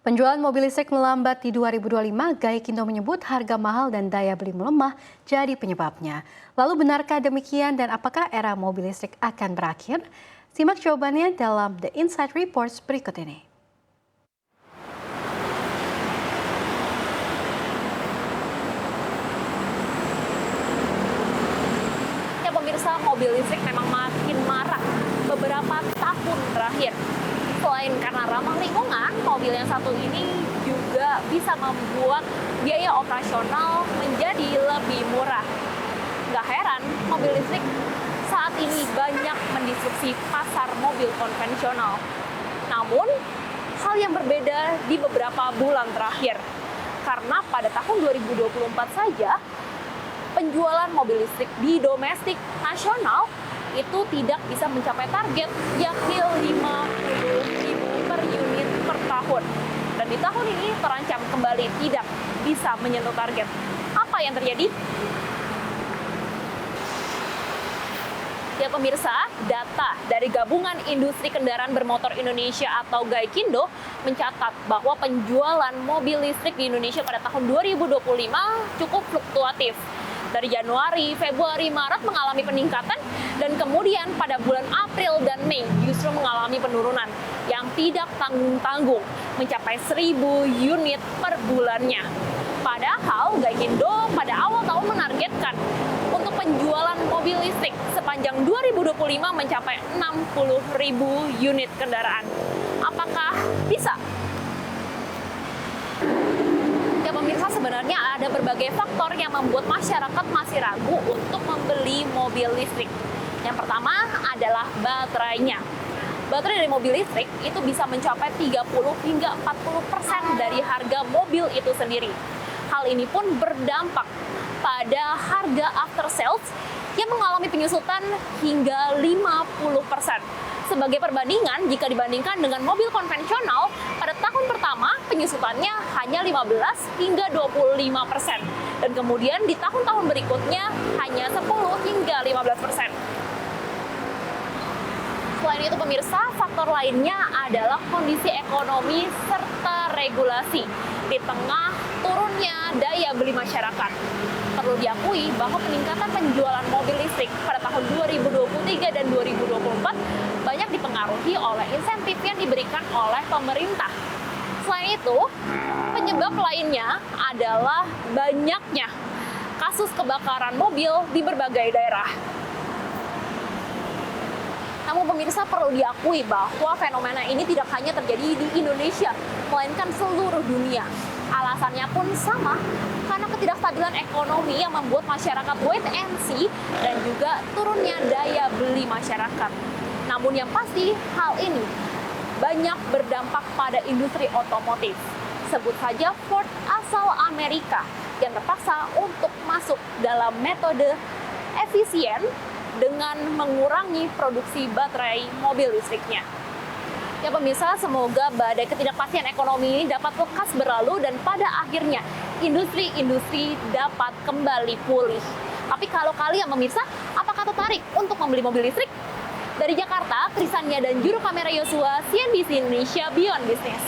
Penjualan mobil listrik melambat di 2025, Gaikindo menyebut harga mahal dan daya beli melemah jadi penyebabnya. Lalu benarkah demikian dan apakah era mobil listrik akan berakhir? Simak jawabannya dalam The Inside Reports berikut ini. Ya pemirsa, mobil listrik memang makin marak beberapa tahun terakhir. Selain karena ramah lingkungan, mobil yang satu ini juga bisa membuat biaya operasional menjadi lebih murah. Gak heran, mobil listrik saat ini banyak mendisrupsi pasar mobil konvensional. Namun, hal yang berbeda di beberapa bulan terakhir. Karena pada tahun 2024 saja, penjualan mobil listrik di domestik nasional itu tidak bisa mencapai target, yakni 50.000 per unit per tahun. Dan di tahun ini terancam kembali tidak bisa menyentuh target. Apa yang terjadi? Ya pemirsa, data dari Gabungan Industri Kendaraan Bermotor Indonesia atau Gaikindo mencatat bahwa penjualan mobil listrik di Indonesia pada tahun 2025 cukup fluktuatif. Dari Januari, Februari, Maret mengalami peningkatan, dan kemudian pada bulan April dan Mei justru mengalami penurunan yang tidak tanggung-tanggung, mencapai 1.000 unit per bulannya. Padahal Gaikindo pada awal tahun menargetkan untuk penjualan mobil listrik sepanjang 2025 mencapai 60.000 unit kendaraan. Apakah bisa? Ya pemirsa, sebenarnya ada berbagai faktor yang membuat masyarakat masih ragu untuk membeli mobil listrik. Yang pertama adalah baterainya. Baterai dari mobil listrik itu bisa mencapai 30 hingga 40% dari harga mobil itu sendiri. Hal ini pun berdampak pada harga after sales yang mengalami penyusutan hingga 50%. Sebagai perbandingan, jika dibandingkan dengan mobil konvensional, pada tahun pertama penyusutannya hanya 15 hingga 25%. Dan kemudian di tahun-tahun berikutnya hanya 10 hingga 15%. Selain itu pemirsa, faktor lainnya adalah kondisi ekonomi serta regulasi di tengah turunnya daya beli masyarakat. Perlu diakui bahwa peningkatan penjualan mobil listrik pada tahun 2023 dan 2024 banyak dipengaruhi oleh insentif yang diberikan oleh pemerintah. Selain itu, penyebab lainnya adalah banyaknya kasus kebakaran mobil di berbagai daerah. Namun pemirsa, perlu diakui bahwa fenomena ini tidak hanya terjadi di Indonesia, melainkan seluruh dunia. Alasannya pun sama, karena ketidakstabilan ekonomi yang membuat masyarakat wait and see dan juga turunnya daya beli masyarakat. Namun yang pasti, hal ini banyak berdampak pada industri otomotif. Sebut saja Ford asal Amerika yang terpaksa untuk masuk dalam metode efisien dengan mengurangi produksi baterai mobil listriknya. Ya pemirsa, semoga badai ketidakpastian ekonomi ini dapat lekas berlalu dan pada akhirnya industri-industri dapat kembali pulih. Tapi kalau kalian pemirsa, apakah tertarik untuk membeli mobil listrik? Dari Jakarta, Krisania dan juru kamera Yosua, CNBC Indonesia Beyond Business.